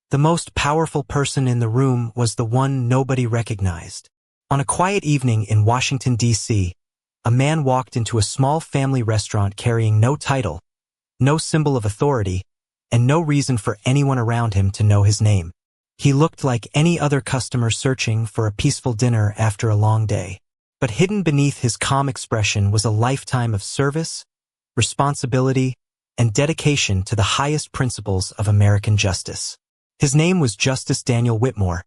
The most powerful person in the room was the one nobody recognized. On a quiet evening in Washington, D.C., a man walked into a small family restaurant carrying no title, no symbol of authority, and no reason for anyone around him to know his name. He looked like any other customer searching for a peaceful dinner after a long day. But hidden beneath his calm expression was a lifetime of service, responsibility, and dedication to the highest principles of American justice. His name was Justice Daniel Whitmore,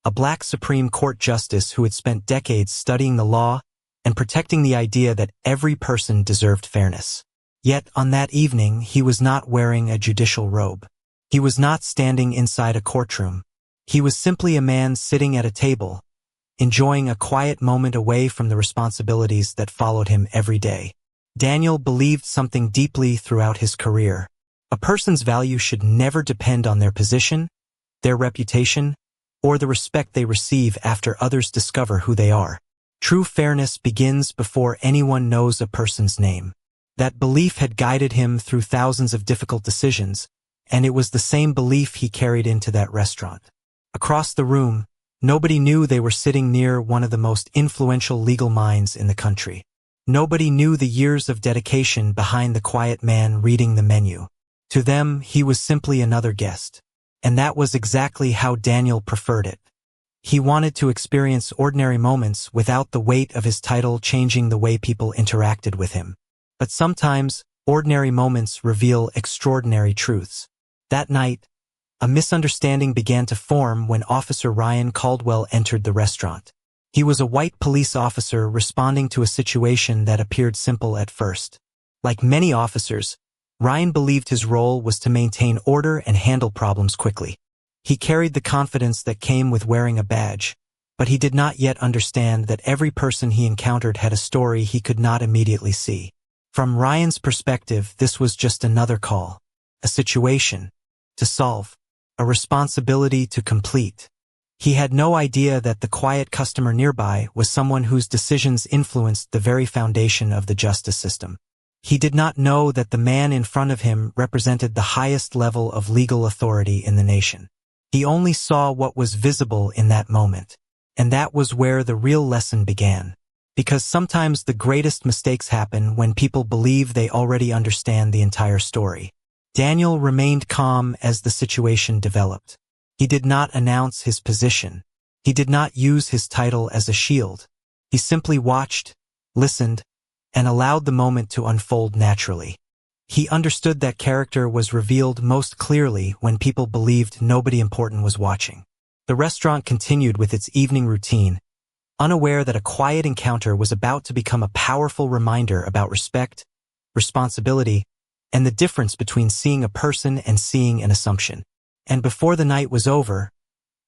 a Black Supreme Court justice who had spent decades studying the law and protecting the idea that every person deserved fairness. Yet on that evening, he was not wearing a judicial robe. He was not standing inside a courtroom. He was simply a man sitting at a table, enjoying a quiet moment away from the responsibilities that followed him every day. Daniel believed something deeply throughout his career. A person's value should never depend on their position, their reputation, or the respect they receive after others discover who they are. True fairness begins before anyone knows a person's name. That belief had guided him through thousands of difficult decisions, and it was the same belief he carried into that restaurant. Across the room, nobody knew they were sitting near one of the most influential legal minds in the country. Nobody knew the years of dedication behind the quiet man reading the menu. To them, he was simply another guest. And that was exactly how Daniel preferred it. He wanted to experience ordinary moments without the weight of his title changing the way people interacted with him. But sometimes, ordinary moments reveal extraordinary truths. That night, a misunderstanding began to form when Officer Ryan Caldwell entered the restaurant. He was a white police officer responding to a situation that appeared simple at first. Like many officers, Ryan believed his role was to maintain order and handle problems quickly. He carried the confidence that came with wearing a badge, but he did not yet understand that every person he encountered had a story he could not immediately see. From Ryan's perspective, this was just another call, a situation to solve, a responsibility to complete. He had no idea that the quiet customer nearby was someone whose decisions influenced the very foundation of the justice system. He did not know that the man in front of him represented the highest level of legal authority in the nation. He only saw what was visible in that moment. And that was where the real lesson began. Because sometimes the greatest mistakes happen when people believe they already understand the entire story. Daniel remained calm as the situation developed. He did not announce his position. He did not use his title as a shield. He simply watched, listened, and allowed the moment to unfold naturally. He understood that character was revealed most clearly when people believed nobody important was watching. The restaurant continued with its evening routine, unaware that a quiet encounter was about to become a powerful reminder about respect, responsibility, and the difference between seeing a person and seeing an assumption. And before the night was over,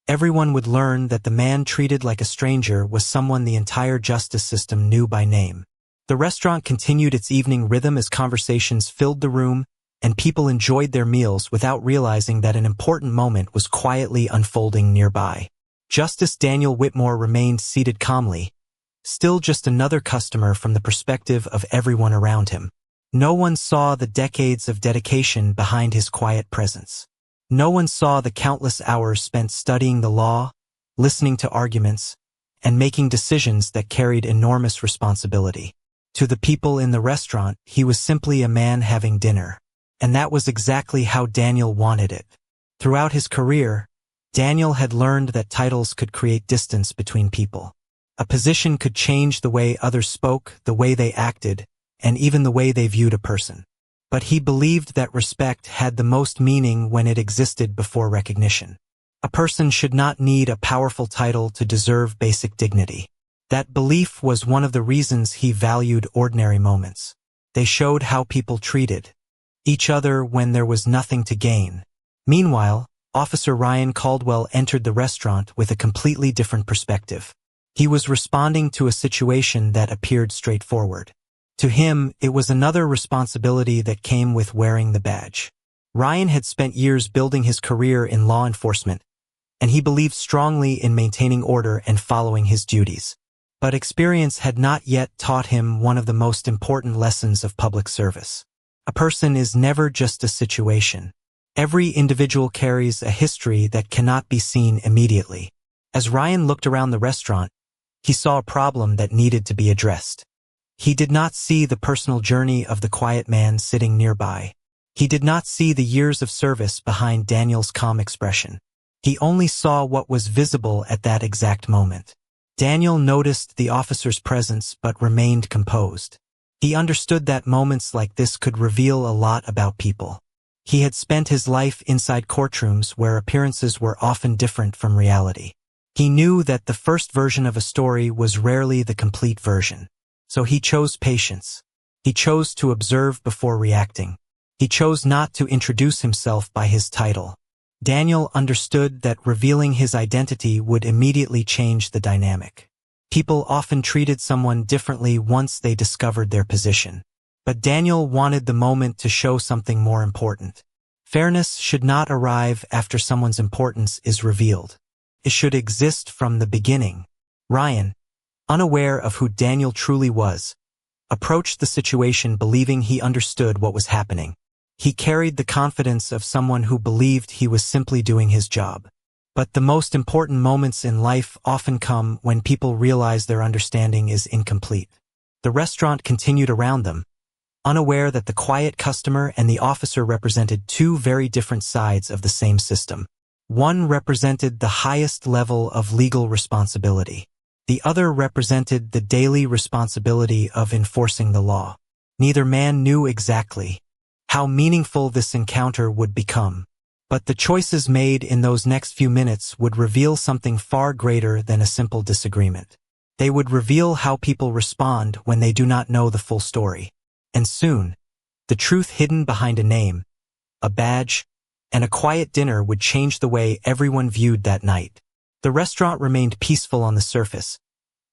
everyone would learn that the man treated like a stranger was someone the entire justice system knew by name. The restaurant continued its evening rhythm as conversations filled the room and people enjoyed their meals without realizing that an important moment was quietly unfolding nearby. Justice Daniel Whitmore remained seated calmly, still just another customer from the perspective of everyone around him. No one saw the decades of dedication behind his quiet presence. No one saw the countless hours spent studying the law, listening to arguments, and making decisions that carried enormous responsibility. To the people in the restaurant, he was simply a man having dinner. And that was exactly how Daniel wanted it. Throughout his career, Daniel had learned that titles could create distance between people. A position could change the way others spoke, the way they acted, and even the way they viewed a person. But he believed that respect had the most meaning when it existed before recognition. A person should not need a powerful title to deserve basic dignity. That belief was one of the reasons he valued ordinary moments. They showed how people treated each other when there was nothing to gain. Meanwhile, Officer Ryan Caldwell entered the restaurant with a completely different perspective. He was responding to a situation that appeared straightforward. To him, it was another responsibility that came with wearing the badge. Ryan had spent years building his career in law enforcement, and he believed strongly in maintaining order and following his duties. But experience had not yet taught him one of the most important lessons of public service. A person is never just a situation. Every individual carries a history that cannot be seen immediately. As Ryan looked around the restaurant, he saw a problem that needed to be addressed. He did not see the personal journey of the quiet man sitting nearby. He did not see the years of service behind Daniel's calm expression. He only saw what was visible at that exact moment. Daniel noticed the officer's presence but remained composed. He understood that moments like this could reveal a lot about people. He had spent his life inside courtrooms where appearances were often different from reality. He knew that the first version of a story was rarely the complete version. So he chose patience. He chose to observe before reacting. He chose not to introduce himself by his title. Daniel understood that revealing his identity would immediately change the dynamic. People often treated someone differently once they discovered their position. But Daniel wanted the moment to show something more important. Fairness should not arrive after someone's importance is revealed. It should exist from the beginning. Ryan, unaware of who Daniel truly was, approached the situation believing he understood what was happening. He carried the confidence of someone who believed he was simply doing his job. But the most important moments in life often come when people realize their understanding is incomplete. The restaurant continued around them, unaware that the quiet customer and the officer represented two very different sides of the same system. One represented the highest level of legal responsibility. The other represented the daily responsibility of enforcing the law. Neither man knew exactly how meaningful this encounter would become. But the choices made in those next few minutes would reveal something far greater than a simple disagreement. They would reveal how people respond when they do not know the full story. And soon, the truth hidden behind a name, a badge, and a quiet dinner would change the way everyone viewed that night. The restaurant remained peaceful on the surface,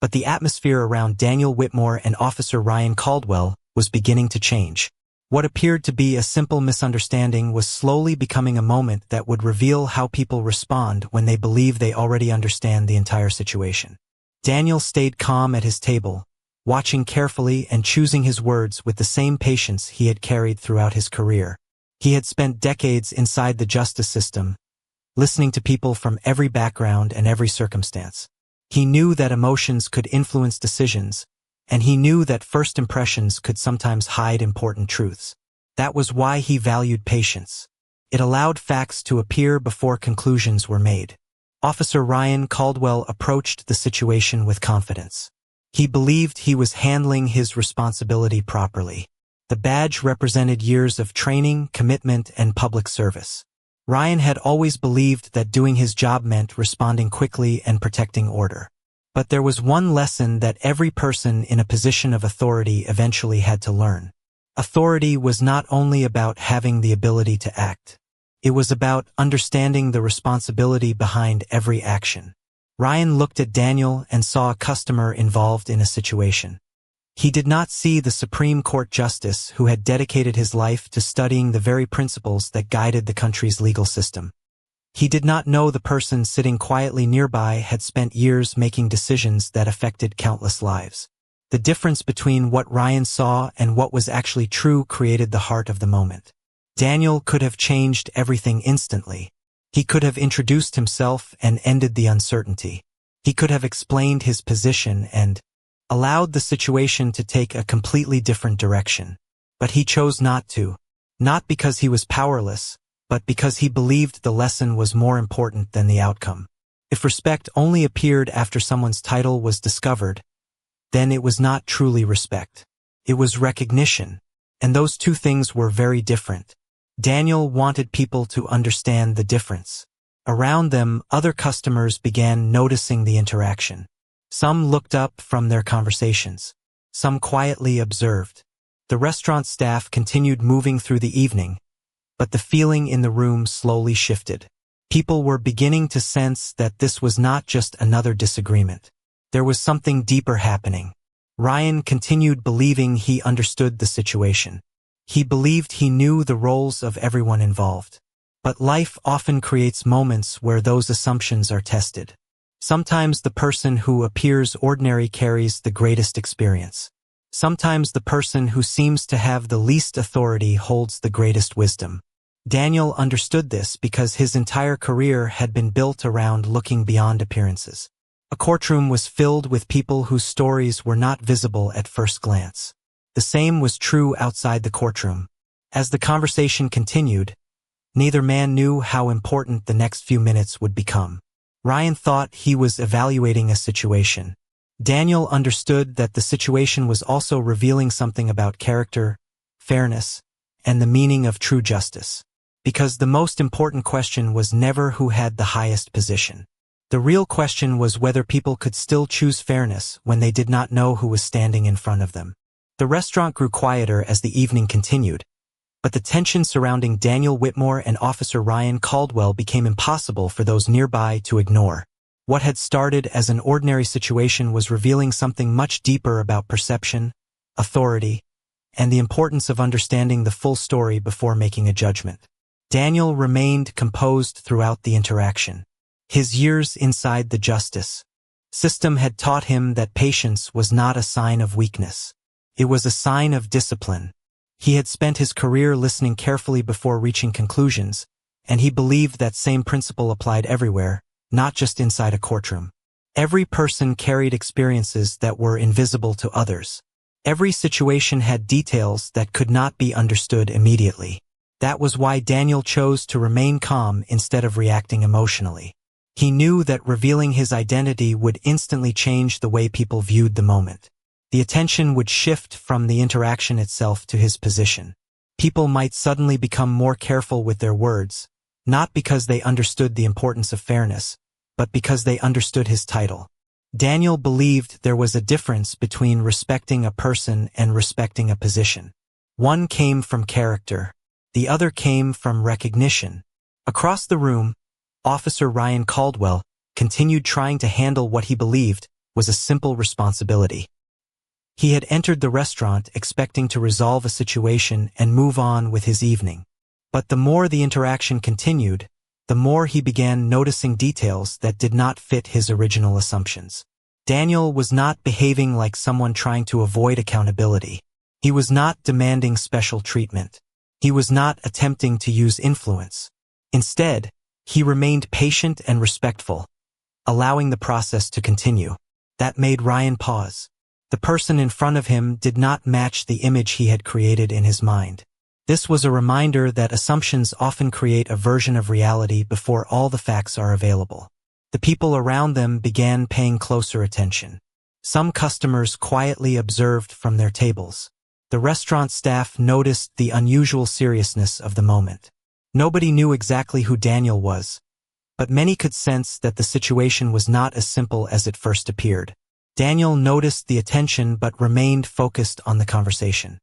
but the atmosphere around Daniel Whitmore and Officer Ryan Caldwell was beginning to change. What appeared to be a simple misunderstanding was slowly becoming a moment that would reveal how people respond when they believe they already understand the entire situation. Daniel stayed calm at his table, watching carefully and choosing his words with the same patience he had carried throughout his career. He had spent decades inside the justice system, listening to people from every background and every circumstance. He knew that emotions could influence decisions, and he knew that first impressions could sometimes hide important truths. That was why he valued patience. It allowed facts to appear before conclusions were made. Officer Ryan Caldwell approached the situation with confidence. He believed he was handling his responsibility properly. The badge represented years of training, commitment, and public service. Ryan had always believed that doing his job meant responding quickly and protecting order. But there was one lesson that every person in a position of authority eventually had to learn. Authority was not only about having the ability to act. It was about understanding the responsibility behind every action. Ryan looked at Daniel and saw a customer involved in a situation. He did not see the Supreme Court justice who had dedicated his life to studying the very principles that guided the country's legal system. He did not know the person sitting quietly nearby had spent years making decisions that affected countless lives. The difference between what Ryan saw and what was actually true created the heart of the moment. Daniel could have changed everything instantly. He could have introduced himself and ended the uncertainty. He could have explained his position and allowed the situation to take a completely different direction. But he chose not to. Not because he was powerless, but because he believed the lesson was more important than the outcome. If respect only appeared after someone's title was discovered, then it was not truly respect. It was recognition, and those two things were very different. Daniel wanted people to understand the difference. Around them, other customers began noticing the interaction. Some looked up from their conversations. Some quietly observed. The restaurant staff continued moving through the evening, but the feeling in the room slowly shifted. People were beginning to sense that this was not just another disagreement. There was something deeper happening. Ryan continued believing he understood the situation. He believed he knew the roles of everyone involved. But life often creates moments where those assumptions are tested. Sometimes the person who appears ordinary carries the greatest experience. Sometimes the person who seems to have the least authority holds the greatest wisdom. Daniel understood this because his entire career had been built around looking beyond appearances. A courtroom was filled with people whose stories were not visible at first glance. The same was true outside the courtroom. As the conversation continued, neither man knew how important the next few minutes would become. Ryan thought he was evaluating a situation. Daniel understood that the situation was also revealing something about character, fairness, and the meaning of true justice. Because the most important question was never who had the highest position. The real question was whether people could still choose fairness when they did not know who was standing in front of them. The restaurant grew quieter as the evening continued, but the tension surrounding Daniel Whitmore and Officer Ryan Caldwell became impossible for those nearby to ignore. What had started as an ordinary situation was revealing something much deeper about perception, authority, and the importance of understanding the full story before making a judgment. Daniel remained composed throughout the interaction. His years inside the justice system had taught him that patience was not a sign of weakness. It was a sign of discipline. He had spent his career listening carefully before reaching conclusions, and he believed that same principle applied everywhere, not just inside a courtroom. Every person carried experiences that were invisible to others. Every situation had details that could not be understood immediately. That was why Daniel chose to remain calm instead of reacting emotionally. He knew that revealing his identity would instantly change the way people viewed the moment. The attention would shift from the interaction itself to his position. People might suddenly become more careful with their words, not because they understood the importance of fairness, but because they understood his title. Daniel believed there was a difference between respecting a person and respecting a position. One came from character. The other came from recognition. Across the room, Officer Ryan Caldwell continued trying to handle what he believed was a simple responsibility. He had entered the restaurant expecting to resolve a situation and move on with his evening. But the more the interaction continued, the more he began noticing details that did not fit his original assumptions. Daniel was not behaving like someone trying to avoid accountability. He was not demanding special treatment. He was not attempting to use influence. Instead, he remained patient and respectful, allowing the process to continue. That made Ryan pause. The person in front of him did not match the image he had created in his mind. This was a reminder that assumptions often create a version of reality before all the facts are available. The people around them began paying closer attention. Some customers quietly observed from their tables. The restaurant staff noticed the unusual seriousness of the moment. Nobody knew exactly who Daniel was, but many could sense that the situation was not as simple as it first appeared. Daniel noticed the attention but remained focused on the conversation.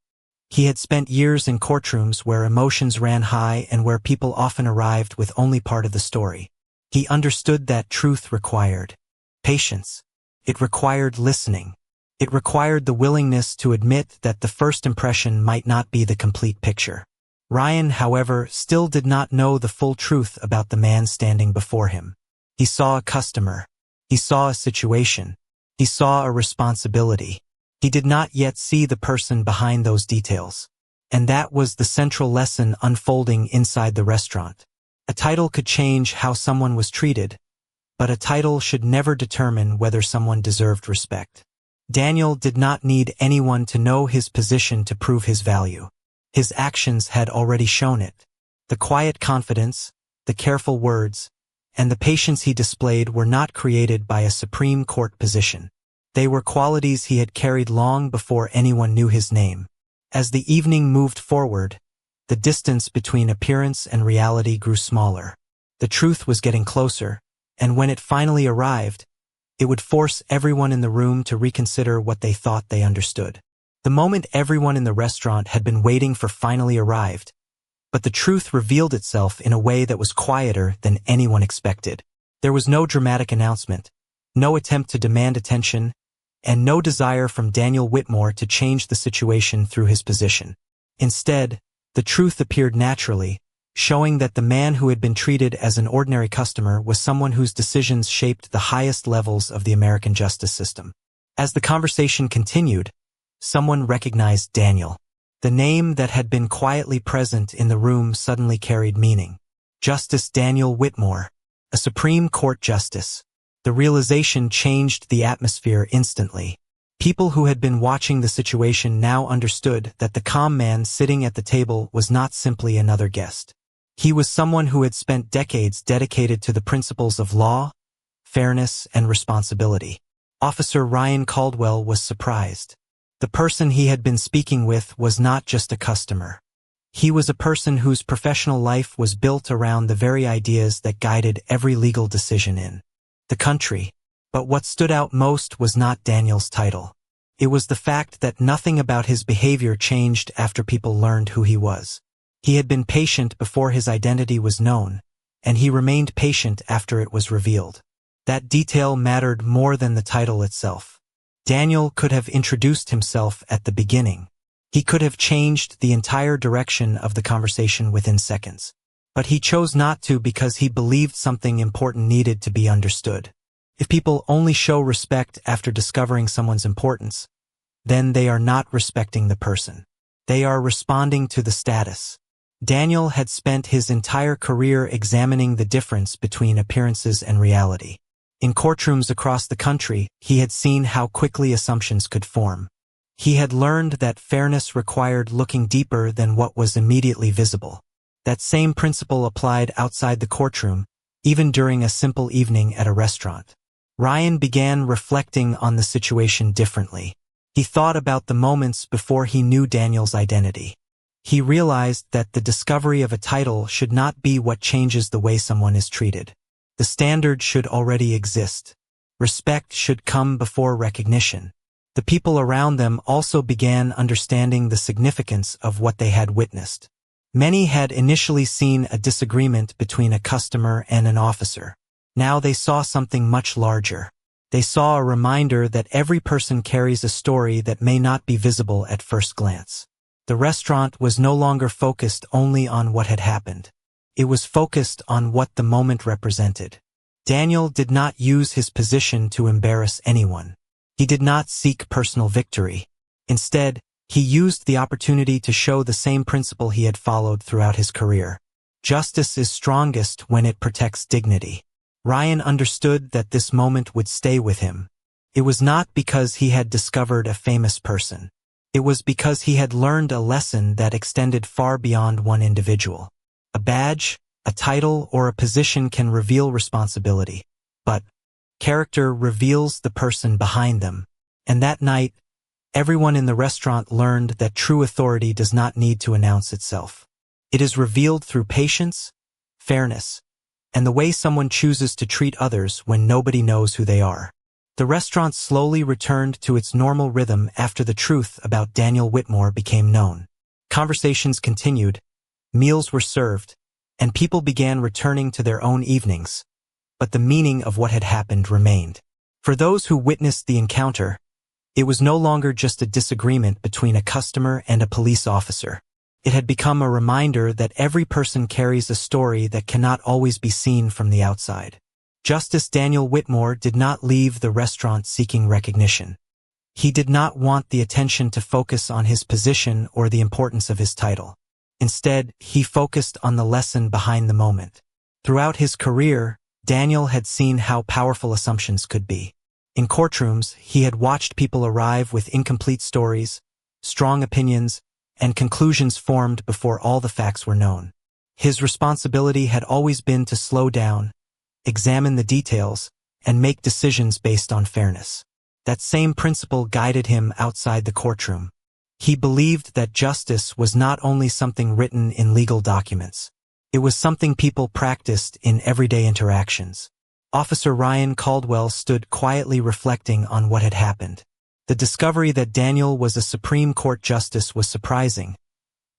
He had spent years in courtrooms where emotions ran high and where people often arrived with only part of the story. He understood that truth required patience. It required listening. It required the willingness to admit that the first impression might not be the complete picture. Ryan, however, still did not know the full truth about the man standing before him. He saw a customer. He saw a situation. He saw a responsibility. He did not yet see the person behind those details. And that was the central lesson unfolding inside the restaurant. A title could change how someone was treated, but a title should never determine whether someone deserved respect. Daniel did not need anyone to know his position to prove his value. His actions had already shown it. The quiet confidence, the careful words, and the patience he displayed were not created by a Supreme Court position. They were qualities he had carried long before anyone knew his name. As the evening moved forward, the distance between appearance and reality grew smaller. The truth was getting closer, and when it finally arrived, it would force everyone in the room to reconsider what they thought they understood. The moment everyone in the restaurant had been waiting for finally arrived, but the truth revealed itself in a way that was quieter than anyone expected. There was no dramatic announcement, no attempt to demand attention, and no desire from Daniel Whitmore to change the situation through his position. Instead, the truth appeared naturally, showing that the man who had been treated as an ordinary customer was someone whose decisions shaped the highest levels of the American justice system. As the conversation continued, someone recognized Daniel. The name that had been quietly present in the room suddenly carried meaning. Justice Daniel Whitmore, a Supreme Court justice. The realization changed the atmosphere instantly. People who had been watching the situation now understood that the calm man sitting at the table was not simply another guest. He was someone who had spent decades dedicated to the principles of law, fairness, and responsibility. Officer Ryan Caldwell was surprised. The person he had been speaking with was not just a customer. He was a person whose professional life was built around the very ideas that guided every legal decision in the country. But what stood out most was not Daniel's title. It was the fact that nothing about his behavior changed after people learned who he was. He had been patient before his identity was known, and he remained patient after it was revealed. That detail mattered more than the title itself. Daniel could have introduced himself at the beginning. He could have changed the entire direction of the conversation within seconds. But he chose not to because he believed something important needed to be understood. If people only show respect after discovering someone's importance, then they are not respecting the person. They are responding to the status. Daniel had spent his entire career examining the difference between appearances and reality. In courtrooms across the country, he had seen how quickly assumptions could form. He had learned that fairness required looking deeper than what was immediately visible. That same principle applied outside the courtroom, even during a simple evening at a restaurant. Ryan began reflecting on the situation differently. He thought about the moments before he knew Daniel's identity. He realized that the discovery of a title should not be what changes the way someone is treated. The standard should already exist. Respect should come before recognition. The people around them also began understanding the significance of what they had witnessed. Many had initially seen a disagreement between a customer and an officer. Now they saw something much larger. They saw a reminder that every person carries a story that may not be visible at first glance. The restaurant was no longer focused only on what had happened. It was focused on what the moment represented. Daniel did not use his position to embarrass anyone. He did not seek personal victory. Instead, he used the opportunity to show the same principle he had followed throughout his career. Justice is strongest when it protects dignity. Ryan understood that this moment would stay with him. It was not because he had discovered a famous person. It was because he had learned a lesson that extended far beyond one individual. A badge, a title, or a position can reveal responsibility, but character reveals the person behind them. And that night, everyone in the restaurant learned that true authority does not need to announce itself. It is revealed through patience, fairness, and the way someone chooses to treat others when nobody knows who they are. The restaurant slowly returned to its normal rhythm after the truth about Daniel Whitmore became known. Conversations continued, meals were served, and people began returning to their own evenings. But the meaning of what had happened remained. For those who witnessed the encounter, it was no longer just a disagreement between a customer and a police officer. It had become a reminder that every person carries a story that cannot always be seen from the outside. Justice Daniel Whitmore did not leave the restaurant seeking recognition. He did not want the attention to focus on his position or the importance of his title. Instead, he focused on the lesson behind the moment. Throughout his career, Daniel had seen how powerful assumptions could be. In courtrooms, he had watched people arrive with incomplete stories, strong opinions, and conclusions formed before all the facts were known. His responsibility had always been to slow down, examine the details, and make decisions based on fairness. That same principle guided him outside the courtroom. He believed that justice was not only something written in legal documents. It was something people practiced in everyday interactions. Officer Ryan Caldwell stood quietly reflecting on what had happened. The discovery that Daniel was a Supreme Court justice was surprising,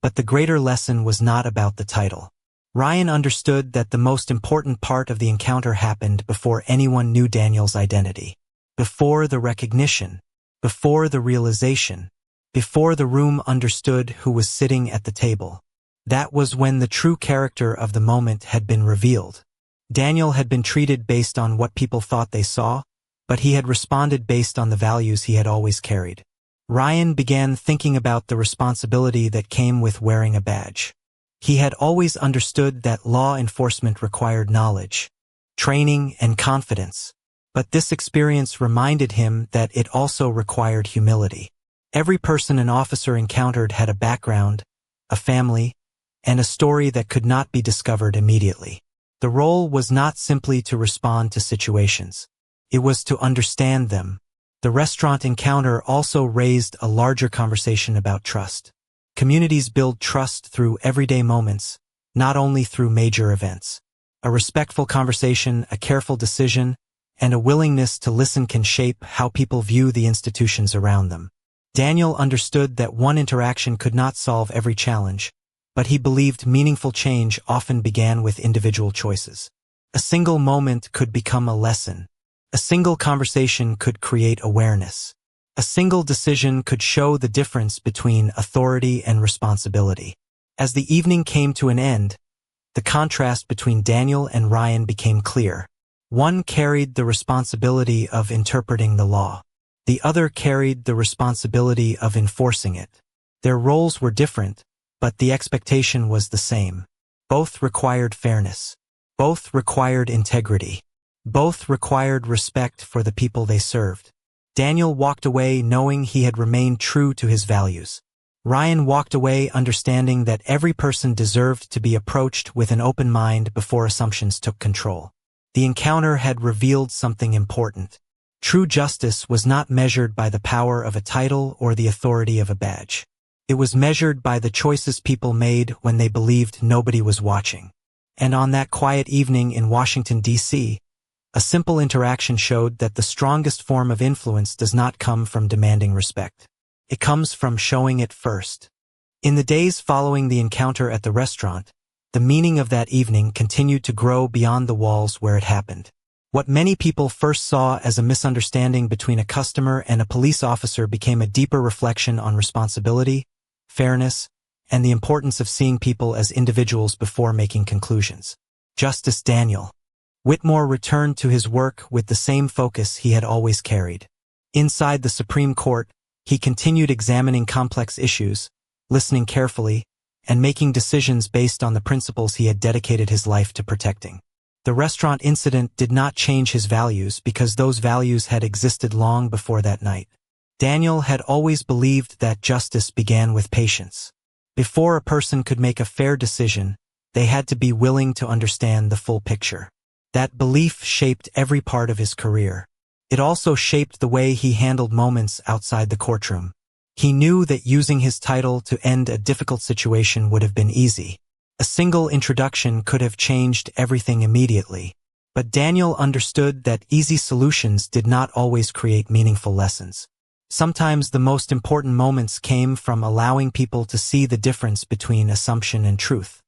but the greater lesson was not about the title. Ryan understood that the most important part of the encounter happened before anyone knew Daniel's identity. Before the recognition, before the realization, before the room understood who was sitting at the table. That was when the true character of the moment had been revealed. Daniel had been treated based on what people thought they saw, but he had responded based on the values he had always carried. Ryan began thinking about the responsibility that came with wearing a badge. He had always understood that law enforcement required knowledge, training, and confidence, but this experience reminded him that it also required humility. Every person an officer encountered had a background, a family, and a story that could not be discovered immediately. The role was not simply to respond to situations. It was to understand them. The restaurant encounter also raised a larger conversation about trust. Communities build trust through everyday moments, not only through major events. A respectful conversation, a careful decision, and a willingness to listen can shape how people view the institutions around them. Daniel understood that one interaction could not solve every challenge, but he believed meaningful change often began with individual choices. A single moment could become a lesson. A single conversation could create awareness. A single decision could show the difference between authority and responsibility. As the evening came to an end, the contrast between Daniel and Ryan became clear. One carried the responsibility of interpreting the law. The other carried the responsibility of enforcing it. Their roles were different, but the expectation was the same. Both required fairness. Both required integrity. Both required respect for the people they served. Daniel walked away knowing he had remained true to his values. Ryan walked away understanding that every person deserved to be approached with an open mind before assumptions took control. The encounter had revealed something important. True justice was not measured by the power of a title or the authority of a badge. It was measured by the choices people made when they believed nobody was watching. And on that quiet evening in Washington, D.C., a simple interaction showed that the strongest form of influence does not come from demanding respect. It comes from showing it first. In the days following the encounter at the restaurant, the meaning of that evening continued to grow beyond the walls where it happened. What many people first saw as a misunderstanding between a customer and a police officer became a deeper reflection on responsibility, fairness, and the importance of seeing people as individuals before making conclusions. Justice Daniel Whitmore returned to his work with the same focus he had always carried. Inside the Supreme Court, he continued examining complex issues, listening carefully, and making decisions based on the principles he had dedicated his life to protecting. The restaurant incident did not change his values because those values had existed long before that night. Daniel had always believed that justice began with patience. Before a person could make a fair decision, they had to be willing to understand the full picture. That belief shaped every part of his career. It also shaped the way he handled moments outside the courtroom. He knew that using his title to end a difficult situation would have been easy. A single introduction could have changed everything immediately. But Daniel understood that easy solutions did not always create meaningful lessons. Sometimes the most important moments came from allowing people to see the difference between assumption and truth.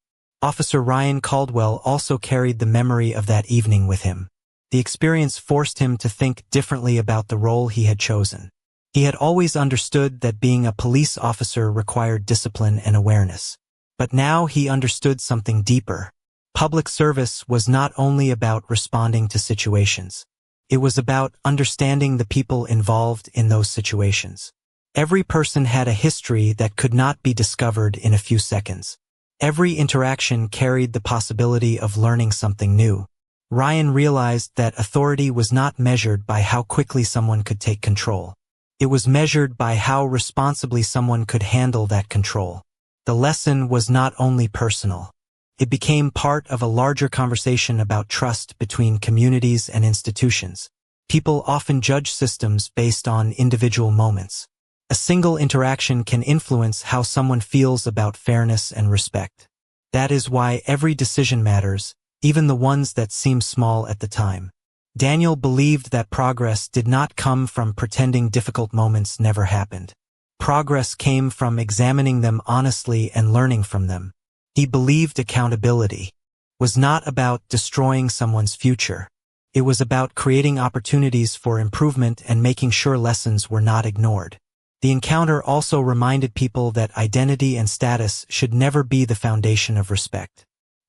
Officer Ryan Caldwell also carried the memory of that evening with him. The experience forced him to think differently about the role he had chosen. He had always understood that being a police officer required discipline and awareness. But now he understood something deeper. Public service was not only about responding to situations. It was about understanding the people involved in those situations. Every person had a history that could not be discovered in a few seconds. Every interaction carried the possibility of learning something new. Ryan realized that authority was not measured by how quickly someone could take control. It was measured by how responsibly someone could handle that control. The lesson was not only personal. It became part of a larger conversation about trust between communities and institutions. People often judge systems based on individual moments. A single interaction can influence how someone feels about fairness and respect. That is why every decision matters, even the ones that seem small at the time. Daniel believed that progress did not come from pretending difficult moments never happened. Progress came from examining them honestly and learning from them. He believed accountability was not about destroying someone's future. It was about creating opportunities for improvement and making sure lessons were not ignored. The encounter also reminded people that identity and status should never be the foundation of respect.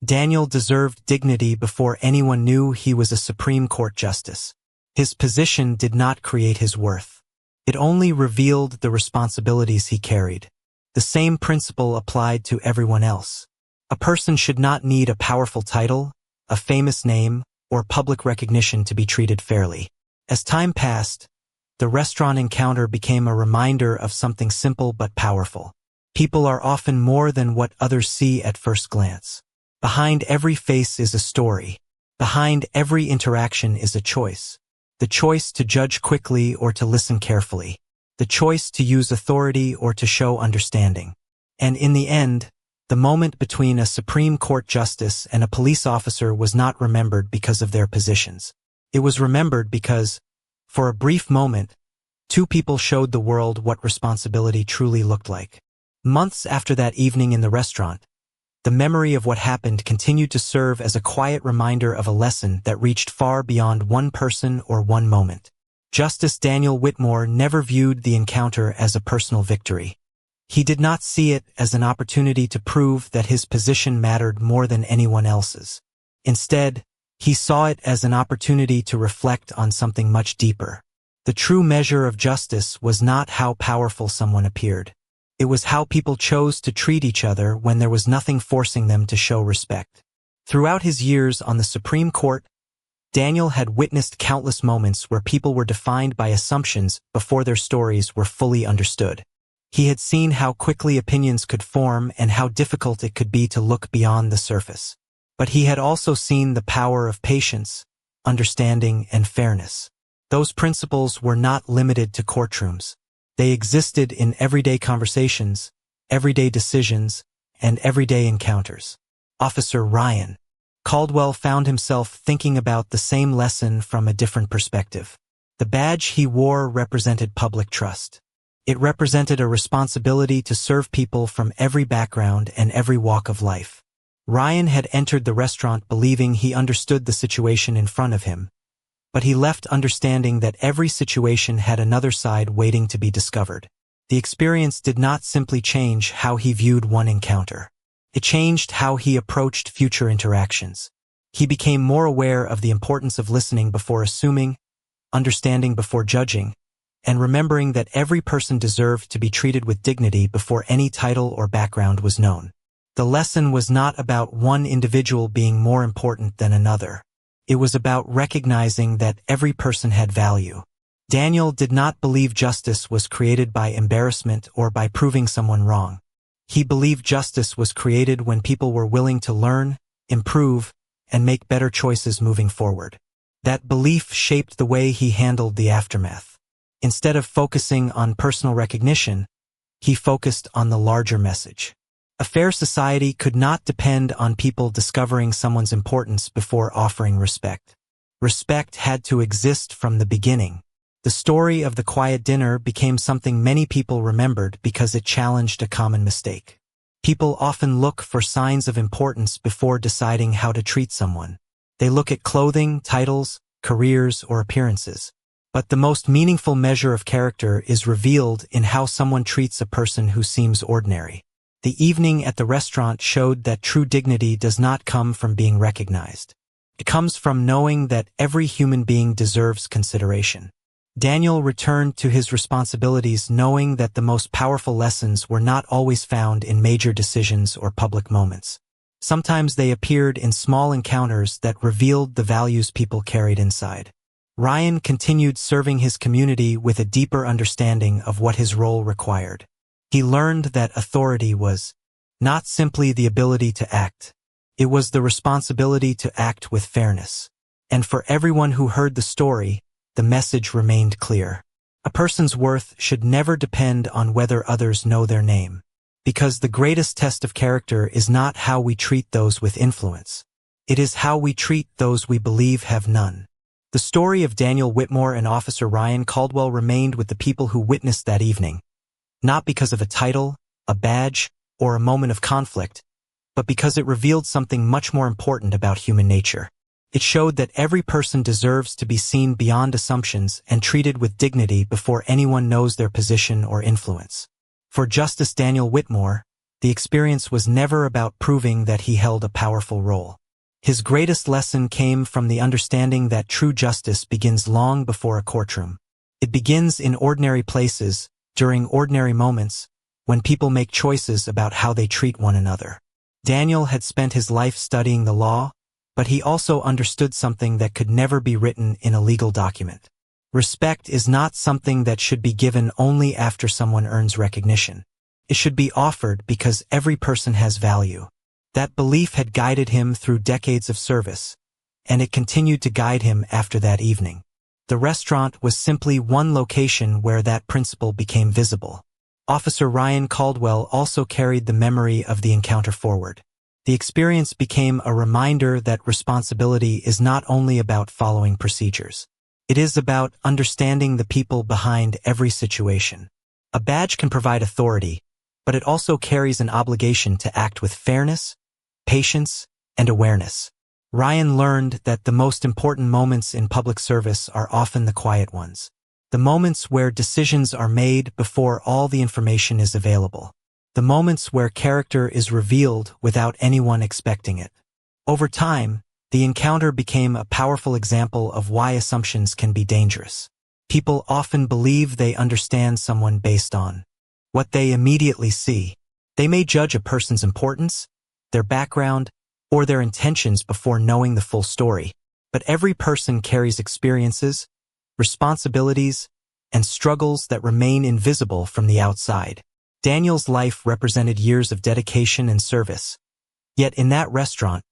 Daniel deserved dignity before anyone knew he was a Supreme Court justice. His position did not create his worth. It only revealed the responsibilities he carried. The same principle applied to everyone else. A person should not need a powerful title, a famous name, or public recognition to be treated fairly. As time passed, the restaurant encounter became a reminder of something simple but powerful. People are often more than what others see at first glance. Behind every face is a story. Behind every interaction is a choice. The choice to judge quickly or to listen carefully. The choice to use authority or to show understanding. And in the end, the moment between a Supreme Court justice and a police officer was not remembered because of their positions. It was remembered because, for a brief moment, two people showed the world what responsibility truly looked like. Months after that evening in the restaurant, the memory of what happened continued to serve as a quiet reminder of a lesson that reached far beyond one person or one moment. Justice Daniel Whitmore never viewed the encounter as a personal victory. He did not see it as an opportunity to prove that his position mattered more than anyone else's. Instead, he saw it as an opportunity to reflect on something much deeper. The true measure of justice was not how powerful someone appeared. It was how people chose to treat each other when there was nothing forcing them to show respect. Throughout his years on the Supreme Court, Daniel had witnessed countless moments where people were defined by assumptions before their stories were fully understood. He had seen how quickly opinions could form and how difficult it could be to look beyond the surface. But he had also seen the power of patience, understanding, and fairness. Those principles were not limited to courtrooms. They existed in everyday conversations, everyday decisions, and everyday encounters. Officer Ryan Caldwell found himself thinking about the same lesson from a different perspective. The badge he wore represented public trust. It represented a responsibility to serve people from every background and every walk of life. Ryan had entered the restaurant believing he understood the situation in front of him, but he left understanding that every situation had another side waiting to be discovered. The experience did not simply change how he viewed one encounter. It changed how he approached future interactions. He became more aware of the importance of listening before assuming, understanding before judging, and remembering that every person deserved to be treated with dignity before any title or background was known. The lesson was not about one individual being more important than another. It was about recognizing that every person had value. Daniel did not believe justice was created by embarrassment or by proving someone wrong. He believed justice was created when people were willing to learn, improve, and make better choices moving forward. That belief shaped the way he handled the aftermath. Instead of focusing on personal recognition, he focused on the larger message. A fair society could not depend on people discovering someone's importance before offering respect. Respect had to exist from the beginning. The story of the quiet dinner became something many people remembered because it challenged a common mistake. People often look for signs of importance before deciding how to treat someone. They look at clothing, titles, careers, or appearances. But the most meaningful measure of character is revealed in how someone treats a person who seems ordinary. The evening at the restaurant showed that true dignity does not come from being recognized. It comes from knowing that every human being deserves consideration. Daniel returned to his responsibilities knowing that the most powerful lessons were not always found in major decisions or public moments. Sometimes they appeared in small encounters that revealed the values people carried inside. Ryan continued serving his community with a deeper understanding of what his role required. He learned that authority was not simply the ability to act. It was the responsibility to act with fairness. And for everyone who heard the story, the message remained clear. A person's worth should never depend on whether others know their name. Because the greatest test of character is not how we treat those with influence. It is how we treat those we believe have none. The story of Daniel Whitmore and Officer Ryan Caldwell remained with the people who witnessed that evening. Not because of a title, a badge, or a moment of conflict, but because it revealed something much more important about human nature. It showed that every person deserves to be seen beyond assumptions and treated with dignity before anyone knows their position or influence. For Justice Daniel Whitmore, the experience was never about proving that he held a powerful role. His greatest lesson came from the understanding that true justice begins long before a courtroom. It begins in ordinary places, during ordinary moments, when people make choices about how they treat one another. Daniel had spent his life studying the law, but he also understood something that could never be written in a legal document. Respect is not something that should be given only after someone earns recognition. It should be offered because every person has value. That belief had guided him through decades of service, and it continued to guide him after that evening. The restaurant was simply one location where that principle became visible. Officer Ryan Caldwell also carried the memory of the encounter forward. The experience became a reminder that responsibility is not only about following procedures. It is about understanding the people behind every situation. A badge can provide authority, but it also carries an obligation to act with fairness, patience, and awareness. Ryan learned that the most important moments in public service are often the quiet ones. The moments where decisions are made before all the information is available. The moments where character is revealed without anyone expecting it. Over time, the encounter became a powerful example of why assumptions can be dangerous. People often believe they understand someone based on what they immediately see. They may judge a person's importance, their background, or their intentions before knowing the full story. But every person carries experiences, responsibilities, and struggles that remain invisible from the outside. Daniel's life represented years of dedication and service. Yet in that restaurant,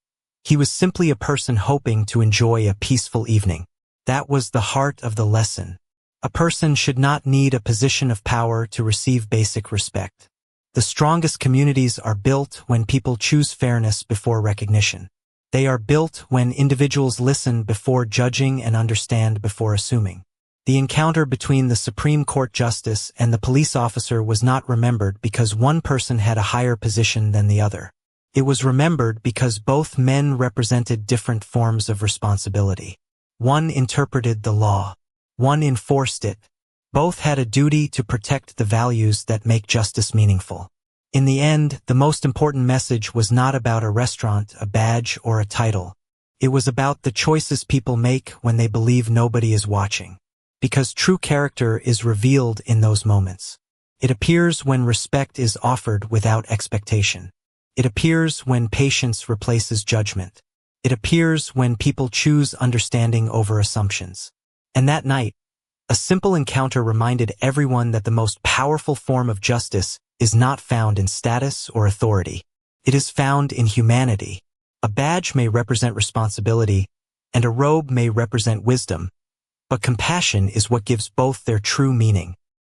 he was simply a person hoping to enjoy a peaceful evening. That was the heart of the lesson. A person should not need a position of power to receive basic respect. The strongest communities are built when people choose fairness before recognition. They are built when individuals listen before judging and understand before assuming. The encounter between the Supreme Court justice and the police officer was not remembered because one person had a higher position than the other. It was remembered because both men represented different forms of responsibility. One interpreted the law. One enforced it. Both had a duty to protect the values that make justice meaningful. In the end, the most important message was not about a restaurant, a badge, or a title. It was about the choices people make when they believe nobody is watching. Because true character is revealed in those moments. It appears when respect is offered without expectation. It appears when patience replaces judgment. It appears when people choose understanding over assumptions. And that night, a simple encounter reminded everyone that the most powerful form of justice is not found in status or authority. It is found in humanity. A badge may represent responsibility, and a robe may represent wisdom, but compassion is what gives both their true meaning.